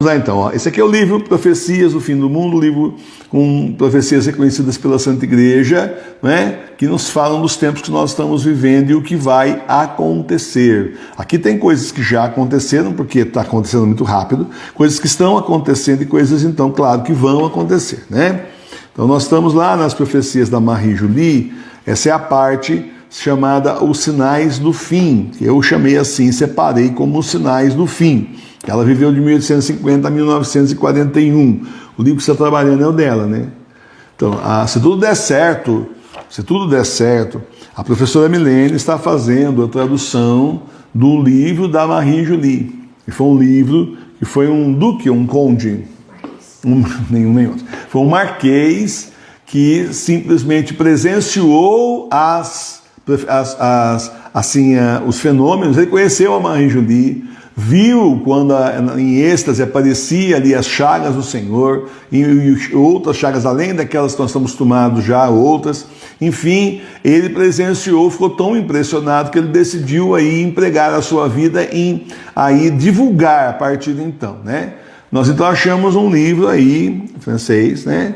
Vamos lá então, ó. Esse aqui é o livro Profecias do Fim do Mundo, livro com profecias reconhecidas pela Santa Igreja, né, que nos falam dos tempos que nós estamos vivendo e o que vai acontecer. Aqui tem coisas que já aconteceram, porque está acontecendo muito rápido, coisas que estão acontecendo e coisas, então, claro, que vão acontecer, né? Então nós estamos lá nas profecias da Marie Julie, essa é a parte chamada Os Sinais do Fim, que eu chamei assim, separei como Os Sinais do Fim. Ela viveu de 1850 a 1941. O livro que você está trabalhando é o dela, né? Então, se tudo der certo, a professora Milene está fazendo a tradução do livro da Marie Julie. E foi um livro que foi um duque, um conde, nenhum outro. Foi um marquês que simplesmente presenciou os fenômenos. Ele conheceu a Marie Julie, viu quando em êxtase aparecia ali as chagas do Senhor e outras chagas além daquelas que nós estamos acostumados já, outras. Enfim, ele presenciou, ficou tão impressionado que ele decidiu aí empregar a sua vida em aí divulgar a partir de então, né? Nós então achamos um livro aí, francês, né?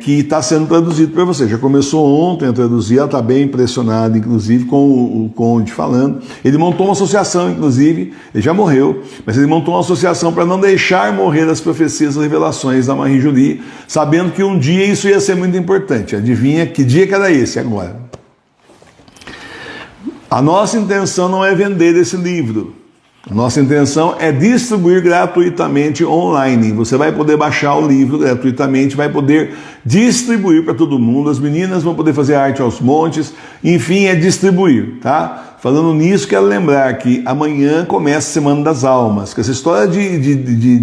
Que está sendo traduzido para você. Já começou ontem a traduzir, ela está bem impressionada, inclusive, com o Conde falando. Ele montou uma associação, inclusive, ele já morreu, mas ele montou uma associação para não deixar morrer as profecias e revelações da Marie Julie, sabendo que um dia isso ia ser muito importante. Adivinha que dia que era esse agora? A nossa intenção não é vender esse livro. A nossa intenção é distribuir gratuitamente online. Você vai poder baixar o livro gratuitamente, vai poder distribuir para todo mundo. As meninas vão poder fazer arte aos montes. Enfim, é distribuir, tá? Falando nisso, quero lembrar que amanhã começa a Semana das Almas, que essa história de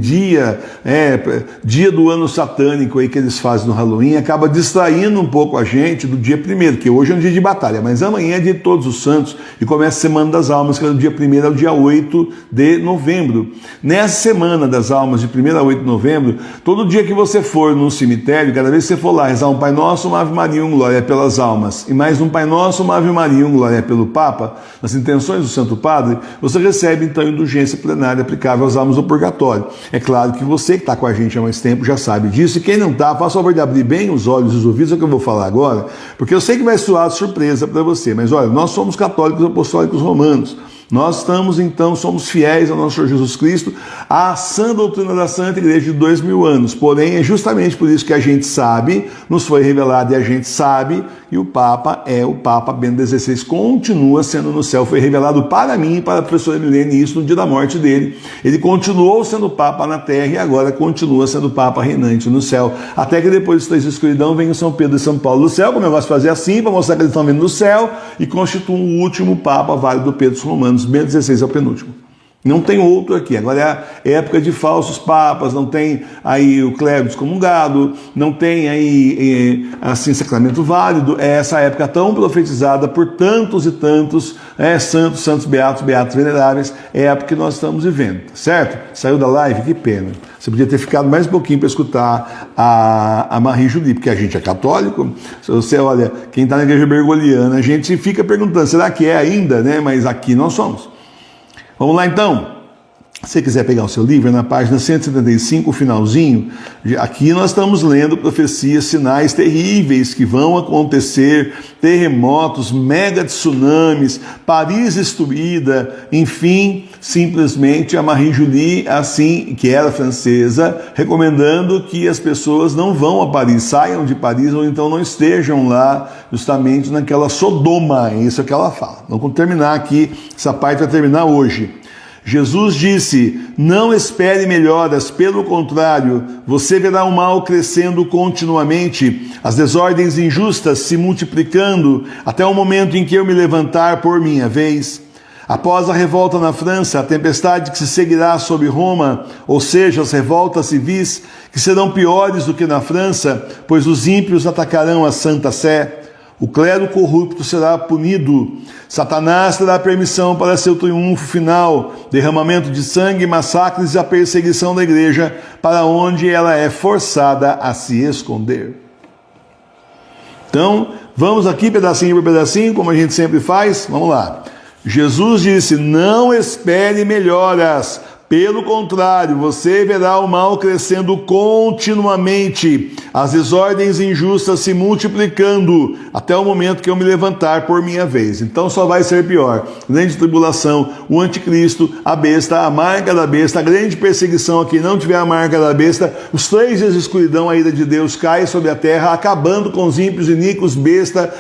dia do ano satânico aí que eles fazem no Halloween acaba distraindo um pouco a gente do dia 1º, que hoje é um dia de batalha, mas amanhã é dia de Todos os Santos e começa a Semana das Almas, que é do dia 1º ao dia 8 de novembro. Nessa Semana das Almas, de 1º a 8 de novembro, todo dia que você for no cemitério, cada vez que você for lá rezar um Pai Nosso, uma Ave Maria, um Glória pelas almas, e mais um Pai Nosso, uma Ave Maria, um Glória pelo Papa, nas intenções do Santo Padre, você recebe então indulgência plenária aplicável às almas do purgatório. É claro que você que está com a gente há mais tempo já sabe disso, e quem não está, faça o favor de abrir bem os olhos e os ouvidos, é o que eu vou falar agora, porque eu sei que vai soar de surpresa para você, mas olha, nós somos católicos apostólicos romanos. Nós estamos, então, somos fiéis ao nosso Senhor Jesus Cristo, à sã doutrina da Santa Igreja de 2000 anos. Porém, é justamente por isso que a gente sabe, nos foi revelado e a gente sabe que o Papa é o Papa Bento XVI, continua sendo no céu. Foi revelado para mim e para a professora Milene isso no dia da morte dele. Ele continuou sendo Papa na terra e agora continua sendo Papa reinante no céu. Até que depois dos 3 escuridão venham São Pedro e São Paulo do céu, como eu gosto de fazer assim, para mostrar que eles estão vindo do céu, e constituam o último Papa válido do Pedro dos Romanos. Bento XVI é o penúltimo. Não tem outro aqui. Agora é época de falsos papas, não tem aí o clero excomungado, não tem aí assim sacramento válido. É essa época tão profetizada por tantos e tantos santos, beatos, veneráveis. É a época que nós estamos vivendo, certo? Saiu da live? Que pena. Você podia ter ficado mais um pouquinho para escutar a Marie Julie, porque a gente é católico. Você olha, quem está na igreja bergoliana, a gente fica perguntando, será que é ainda, né? Mas aqui nós somos. Vamos lá então, se você quiser pegar o seu livro, é na página 175, o finalzinho. Aqui nós estamos lendo profecias, sinais terríveis que vão acontecer, terremotos, mega tsunamis, Paris destruída, enfim, simplesmente a Marie Julie, assim, que era francesa, recomendando que as pessoas não vão a Paris, saiam de Paris, ou então não estejam lá justamente naquela Sodoma, é isso que ela fala. Vamos terminar aqui, essa parte vai terminar hoje. Jesus disse, não espere melhoras, pelo contrário, você verá o mal crescendo continuamente, as desordens injustas se multiplicando, até o momento em que eu me levantar por minha vez. Após a revolta na França, a tempestade que se seguirá sobre Roma, ou seja, as revoltas civis, que serão piores do que na França, pois os ímpios atacarão a Santa Sé. O clero corrupto será punido. Satanás terá permissão para seu triunfo final, derramamento de sangue, massacres e a perseguição da igreja, para onde ela é forçada a se esconder. Então, vamos aqui pedacinho por pedacinho, como a gente sempre faz. Vamos lá. Jesus disse, não espere melhoras, Pelo contrário, você verá o mal crescendo continuamente, as desordens injustas se multiplicando, até o momento que eu me levantar por minha vez. Então só vai ser pior. Grande tribulação, o anticristo, a besta, a marca da besta, a grande perseguição a quem não tiver a marca da besta, os 3 dias de escuridão, a ira de Deus cai sobre a terra, acabando com os ímpios, iníquos, besta,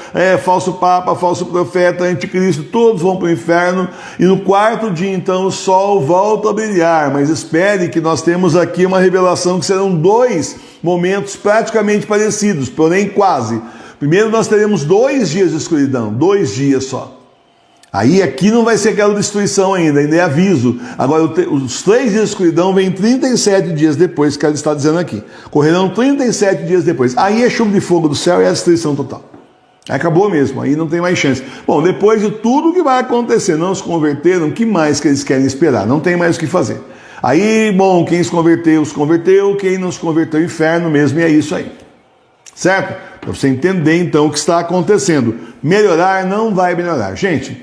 falso papa, falso profeta, anticristo, todos vão para o inferno. E no 4º dia, então, o sol volta a brilhar. Mas espere que nós temos aqui uma revelação que serão 2 momentos praticamente parecidos, porém quase. Primeiro nós teremos 2 dias de escuridão, 2 dias só. Aí aqui não vai ser aquela destruição ainda é aviso. Agora os 3 dias de escuridão vêm 37 dias depois, que ela está dizendo aqui. Correrão 37 dias depois. Aí é chuva de fogo do céu e a destruição total. Acabou mesmo, aí não tem mais chance. Bom, depois de tudo que vai acontecer, não se converteram, o que mais que eles querem esperar? Não tem mais o que fazer. Aí, bom, quem se converteu, quem não se converteu, inferno mesmo, e é isso aí. Certo? Para você entender então o que está acontecendo. Melhorar não vai melhorar. Gente,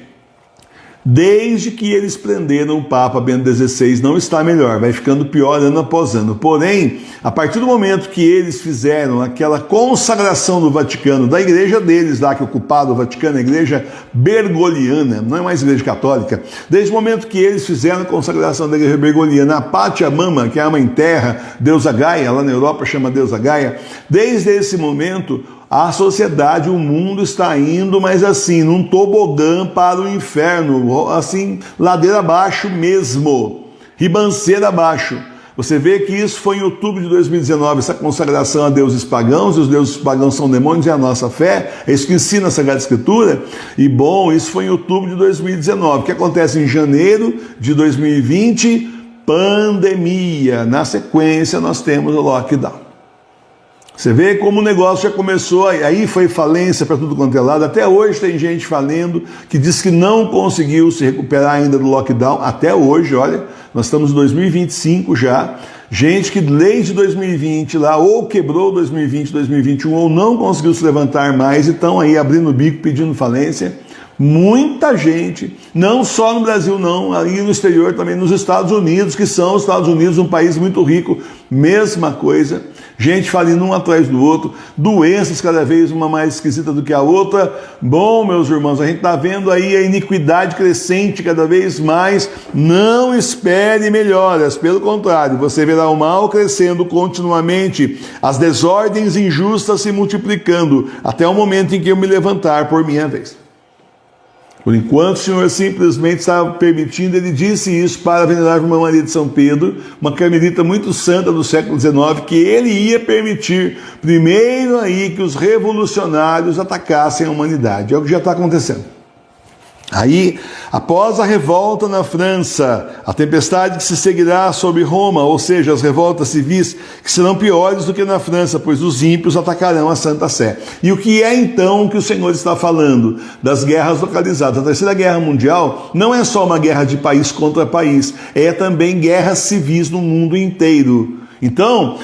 desde que eles prenderam o Papa Bento XVI, não está melhor, vai ficando pior ano após ano. Porém, a partir do momento que eles fizeram aquela consagração do Vaticano, da igreja deles lá, que ocupava o Vaticano, a igreja bergogliana, não é mais igreja católica, desde o momento que eles fizeram a consagração da igreja bergogliana, a Pátia Mama, que é a Mãe Terra, deusa Gaia, lá na Europa chama deusa Gaia, desde esse momento, a sociedade, o mundo está indo, mas assim, num tobogã para o inferno, assim, ladeira abaixo mesmo, ribanceira abaixo. Você vê que isso foi em outubro de 2019, essa consagração a deuses pagãos, e os deuses pagãos são demônios, é a nossa fé, é isso que ensina a Sagrada Escritura, e bom, isso foi em outubro de 2019. O que acontece em janeiro de 2020? Pandemia. Na sequência, nós temos o lockdown. Você vê como o negócio já começou, aí foi falência para tudo quanto é lado. Até hoje tem gente falando que diz que não conseguiu se recuperar ainda do lockdown. Até hoje, olha, nós estamos em 2025 já. Gente que desde 2020 lá ou quebrou 2020, 2021 ou não conseguiu se levantar mais e estão aí abrindo o bico pedindo falência. Muita gente, não só no Brasil não, aí no exterior também, nos Estados Unidos, que são os Estados Unidos um país muito rico, mesma coisa, gente falindo um atrás do outro, doenças cada vez uma mais esquisita do que a outra. Bom, meus irmãos, a gente está vendo aí a iniquidade crescente cada vez mais. Não espere melhoras, pelo contrário, você verá o mal crescendo continuamente, as desordens injustas se multiplicando, até o momento em que eu me levantar por minha vez. Por enquanto, o Senhor simplesmente estava permitindo, ele disse isso para a venerável Irmã Maria de São Pedro, uma carmelita muito santa do século XIX, que ele ia permitir primeiro aí que os revolucionários atacassem a humanidade. É o que já está acontecendo. Aí, após a revolta na França, a tempestade que se seguirá sobre Roma, ou seja, as revoltas civis, que serão piores do que na França, pois os ímpios atacarão a Santa Sé. E o que é então que o Senhor está falando? Das guerras localizadas. A Terceira Guerra Mundial não é só uma guerra de país contra país, é também guerras civis no mundo inteiro. Então,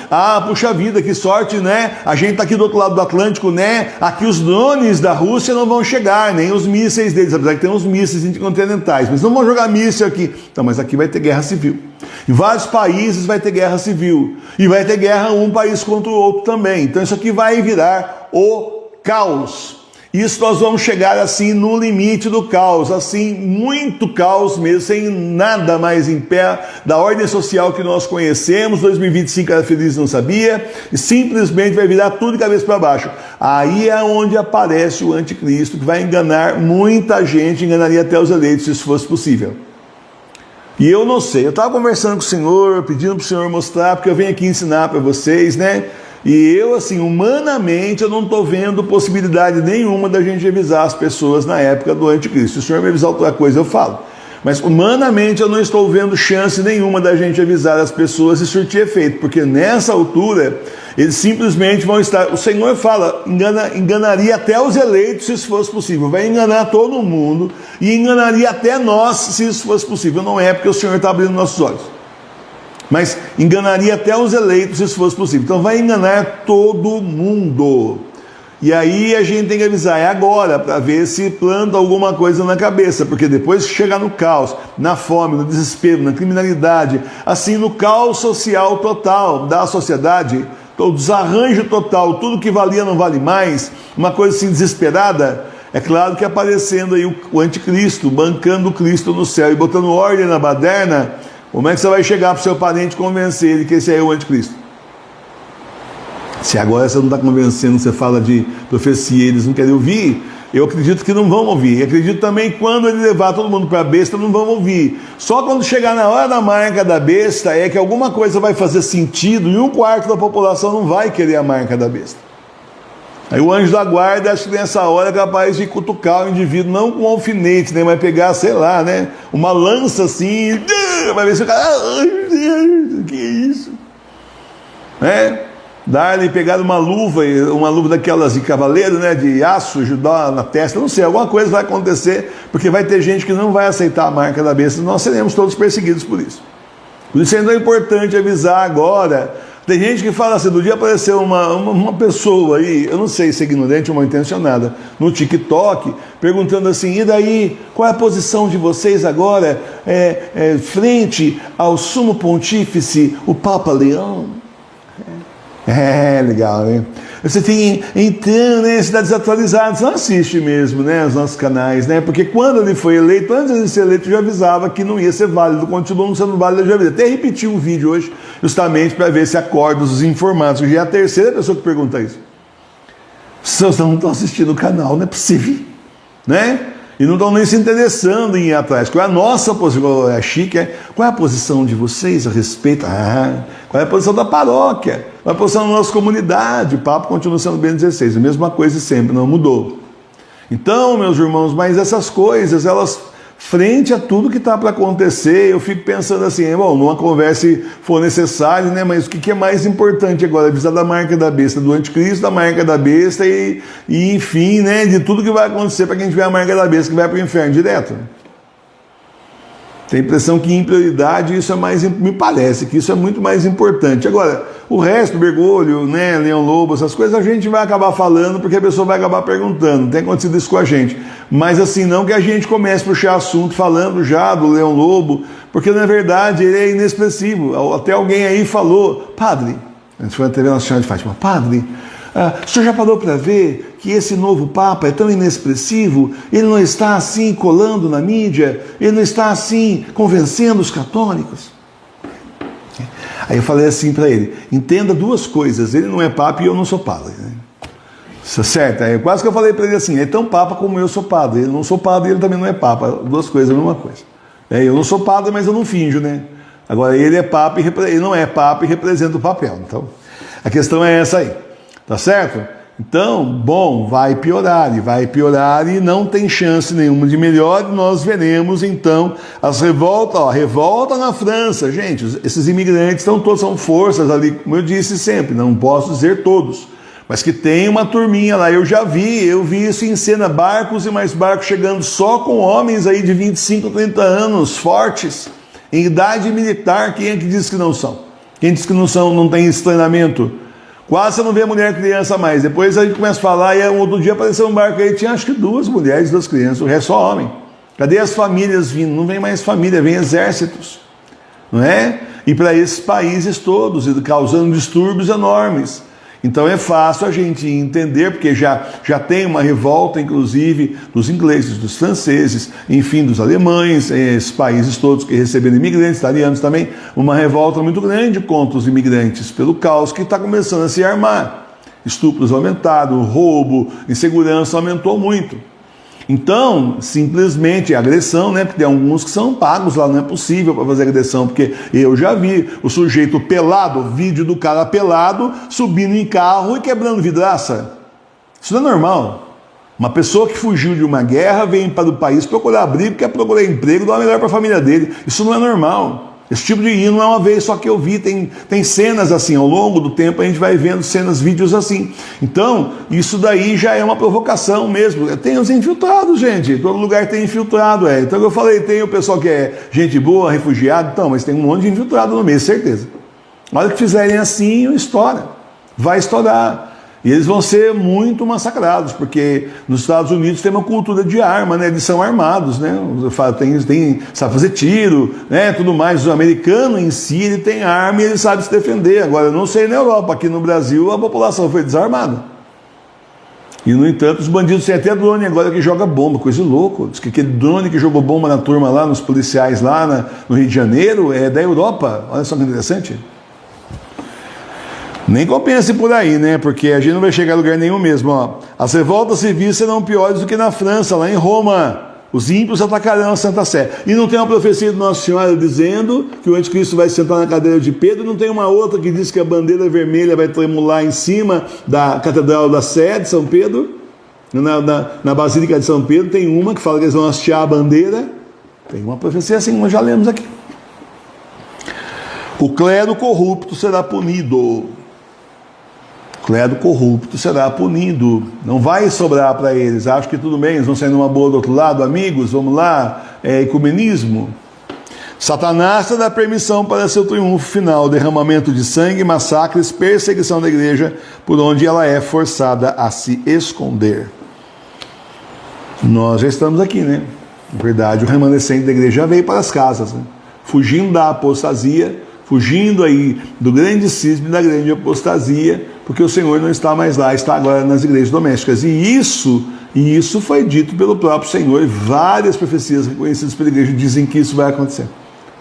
puxa vida, que sorte, né? A gente está aqui do outro lado do Atlântico, né? Aqui os drones da Rússia não vão chegar, nem os mísseis deles, apesar que tem uns mísseis intercontinentais, mas não vão jogar míssil aqui. Então, mas aqui vai ter guerra civil. Em vários países vai ter guerra civil. E vai ter guerra um país contra o outro também. Então, isso aqui vai virar o caos. Isso nós vamos chegar assim no limite do caos, assim, muito caos mesmo, sem nada mais em pé da ordem social que nós conhecemos. 2025 era feliz, não sabia, e simplesmente vai virar tudo de cabeça para baixo. Aí é onde aparece o anticristo, que vai enganar muita gente, enganaria até os eleitos, se isso fosse possível. E eu não sei, eu estava conversando com o Senhor, pedindo para o Senhor mostrar, porque eu venho aqui ensinar para vocês, né? E eu, assim, humanamente, eu não estou vendo possibilidade nenhuma da gente avisar as pessoas na época do anticristo. Se o Senhor me avisar outra coisa, eu falo. Mas, humanamente, eu não estou vendo chance nenhuma da gente avisar as pessoas e surtir efeito. Porque, nessa altura, eles simplesmente vão estar... O Senhor fala, enganaria até os eleitos, se isso fosse possível. Vai enganar todo mundo e enganaria até nós, se isso fosse possível. Não é porque o Senhor está abrindo nossos olhos. Mas enganaria até os eleitos, se isso fosse possível. Então vai enganar todo mundo. E aí a gente tem que avisar, é agora, para ver se planta alguma coisa na cabeça, porque depois que chegar no caos, na fome, no desespero, na criminalidade, assim, no caos social total da sociedade, o desarranjo total, tudo que valia não vale mais, uma coisa assim desesperada, é claro que aparecendo aí o anticristo, bancando o Cristo no céu e botando ordem na baderna, como é que você vai chegar para o seu parente e convencer ele que esse aí é o anticristo? Se agora você não está convencendo, você fala de profecia, eles não querem ouvir, eu acredito que não vão ouvir. E acredito também que quando ele levar todo mundo para a besta, não vão ouvir. Só quando chegar na hora da marca da besta, é que alguma coisa vai fazer sentido e 1/4 da população não vai querer a marca da besta. Aí o anjo da guarda, acho que nessa hora é capaz de cutucar o indivíduo, não com um alfinete, né, mas pegar, sei lá, né, uma lança assim, vai ver se o cara, que isso? Dar-lhe, pegar uma luva daquelas de cavaleiro, né, de aço, ajudar na testa, não sei, alguma coisa vai acontecer, porque vai ter gente que não vai aceitar a marca da besta, nós seremos todos perseguidos por isso. Por isso ainda é importante avisar agora. Tem gente que fala assim, do dia apareceu uma pessoa aí, eu não sei se é ignorante ou mal intencionada, no TikTok, perguntando assim, e daí, qual é a posição de vocês agora frente ao sumo pontífice, o Papa Leão? Legal, né? Você tem, então, né, você está desatualizado, você não assiste mesmo, né, os nossos canais, né? Porque quando ele foi eleito, antes de ser eleito, já avisava que não ia ser válido, continuou não sendo válido, já avisei. Até repeti um vídeo hoje, justamente para ver se acorda os informados, que já é a terceira pessoa que pergunta isso. As pessoas não estão assistindo o canal, não é possível, né? E não estão nem se interessando em ir atrás. Qual é a nossa posição? É chique, qual é a posição de vocês a respeito? Qual é a posição da paróquia? Qual é a posição da nossa comunidade? O papo continua sendo bem 16, a mesma coisa sempre, não mudou. Então, meus irmãos, mas essas coisas, elas, frente a tudo que está para acontecer, eu fico pensando assim, bom, numa conversa se for necessário, né? Mas o que é mais importante agora? Avisar da marca da besta, do anticristo, da marca da besta e enfim, né? De tudo que vai acontecer para quem tiver a marca da besta, que vai para o inferno direto. Tem a impressão que em prioridade isso é mais, me parece que isso é muito mais importante. Agora, o resto, Bergoglio, né, Leão Lobo, essas coisas a gente vai acabar falando porque a pessoa vai acabar perguntando. Tem acontecido isso com a gente. Mas assim, não que a gente comece a puxar assunto falando já do Leão Lobo, porque na verdade ele é inexpressivo. Até alguém aí falou, padre, a gente foi na TV Nacional de Fátima, padre, o senhor já parou para ver que esse novo Papa é tão inexpressivo? Ele não está assim colando na mídia? Ele não está assim convencendo os católicos? Aí eu falei assim para ele, entenda duas coisas, ele não é Papa e eu não sou padre. Né? Certo? Aí quase que eu falei para ele assim, ele é tão Papa como eu sou padre. Eu não sou padre e ele também não é Papa. Duas coisas, a mesma coisa. Eu não sou padre, mas eu não finjo, né? Agora ele é Papa e ele não é Papa e representa o papel. Então, a questão é essa aí. Tá certo? Então, bom, vai piorar e não tem chance nenhuma de melhor. Nós veremos então as revoltas, a revolta na França, gente, esses imigrantes estão todos, são forças ali, como eu disse sempre, não posso dizer todos, mas que tem uma turminha lá, eu vi isso em cena, barcos e mais barcos chegando só com homens aí de 25, 30 anos, fortes, em idade militar. Quem é que diz que não são? Quem diz que não são, não tem esse treinamento? Quase você não vê mulher e criança mais. Depois a gente começa a falar e um outro dia apareceu um barco aí, tinha acho que 2 mulheres, 2 crianças, o resto só homem. Cadê as famílias vindo? Não vem mais família, vem exércitos. Não é? E para esses países todos, causando distúrbios enormes. Então é fácil a gente entender, porque já tem uma revolta, inclusive, dos ingleses, dos franceses, enfim, dos alemães, esses países todos que receberam imigrantes, italianos também, uma revolta muito grande contra os imigrantes, pelo caos que está começando a se armar. Estupros aumentaram, roubo, insegurança aumentou muito. Então, simplesmente agressão, né? Porque tem alguns que são pagos lá, não é possível para fazer agressão, porque eu já vi o sujeito pelado, vídeo do cara pelado, subindo em carro e quebrando vidraça. Isso não é normal. Uma pessoa que fugiu de uma guerra vem para o país procurar abrigo, quer procurar emprego, dá o melhor para a família dele. Isso não é normal. Esse tipo de hino não é uma vez só que eu vi, tem cenas assim, ao longo do tempo a gente vai vendo cenas, vídeos assim. Então, isso daí já é uma provocação mesmo. Tem os infiltrados, gente, todo lugar tem infiltrado. Então eu falei, tem o pessoal que é gente boa, refugiado, então, mas tem um monte de infiltrado no meio, certeza. Na hora que fizerem assim, estoura, vai estourar. E eles vão ser muito massacrados, porque nos Estados Unidos tem uma cultura de arma, né? Eles são armados, né? Sabe fazer tiro, né? Tudo mais. O americano em si, ele tem arma e ele sabe se defender. Agora, eu não sei na Europa, aqui no Brasil a população foi desarmada. E, no entanto, os bandidos têm até drone agora que joga bomba, coisa louca. Diz que aquele drone que jogou bomba na turma lá, nos policiais lá no Rio de Janeiro, é da Europa. Olha só que interessante. Nem compensa por aí, né? Porque a gente não vai chegar a lugar nenhum mesmo. Ó. As revoltas civis serão piores do que na França, lá em Roma. Os ímpios atacarão a Santa Sé. E não tem uma profecia de Nossa Senhora dizendo que o anticristo vai sentar na cadeira de Pedro. Não tem uma outra que diz que a bandeira vermelha vai tremular em cima da Catedral da Sé de São Pedro. Na Basílica de São Pedro tem uma que fala que eles vão hastear a bandeira. Tem uma profecia assim, nós já lemos aqui. O clero corrupto será punido. Clero corrupto será punido. Não vai sobrar para eles. Acho que tudo bem, eles vão sair numa boa do outro lado, amigos, vamos lá, ecumenismo. Satanás terá permissão para seu triunfo final, derramamento de sangue, massacres, perseguição da igreja, por onde ela é forçada a se esconder. Nós já estamos aqui, né? Na verdade, o remanescente da igreja já veio para as casas, né? Fugindo da apostasia, fugindo aí do grande cisma e da grande apostasia, porque o Senhor não está mais lá, está agora nas igrejas domésticas. E isso foi dito pelo próprio Senhor, e várias profecias reconhecidas pela igreja dizem que isso vai acontecer.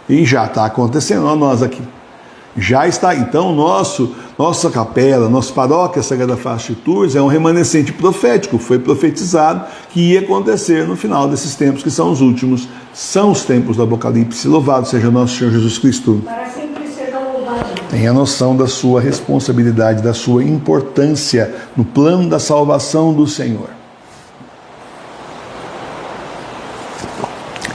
E já está acontecendo, olha nós aqui. Já está, então, nossa capela, nossa paróquia Sagrada Face de Tours é um remanescente profético, foi profetizado que ia acontecer no final desses tempos, que são os últimos, são os tempos do Apocalipse. Louvado seja nosso Senhor Jesus Cristo. Tenha noção da sua responsabilidade, da sua importância no plano da salvação do Senhor.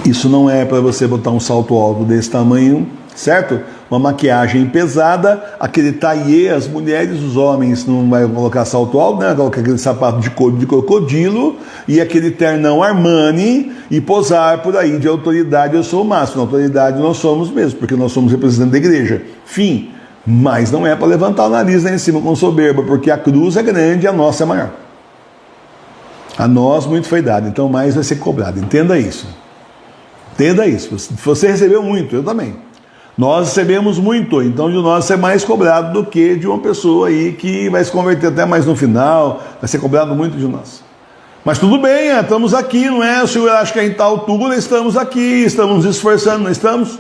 Isso não é para você botar um salto alto desse tamanho, certo? Uma maquiagem pesada, aquele taillé, as mulheres, os homens não vai colocar salto alto, né? Colocar aquele sapato de couro de crocodilo e aquele ternão Armani e posar por aí de autoridade. Eu sou o máximo, autoridade nós somos mesmo, porque nós somos representantes da igreja. Fim. Mas não é para levantar o nariz lá em cima com soberba, porque a cruz é grande e a nossa é maior. A nós muito foi dado, então mais vai ser cobrado. Entenda isso. Entenda isso. Você recebeu muito, eu também. Nós recebemos muito, então de nós é mais cobrado do que de uma pessoa aí que vai se converter até mais no final, vai ser cobrado muito de nós. Mas tudo bem, estamos aqui, não é? O senhor acha que a gente está à altura, estamos aqui, estamos nos esforçando, não estamos?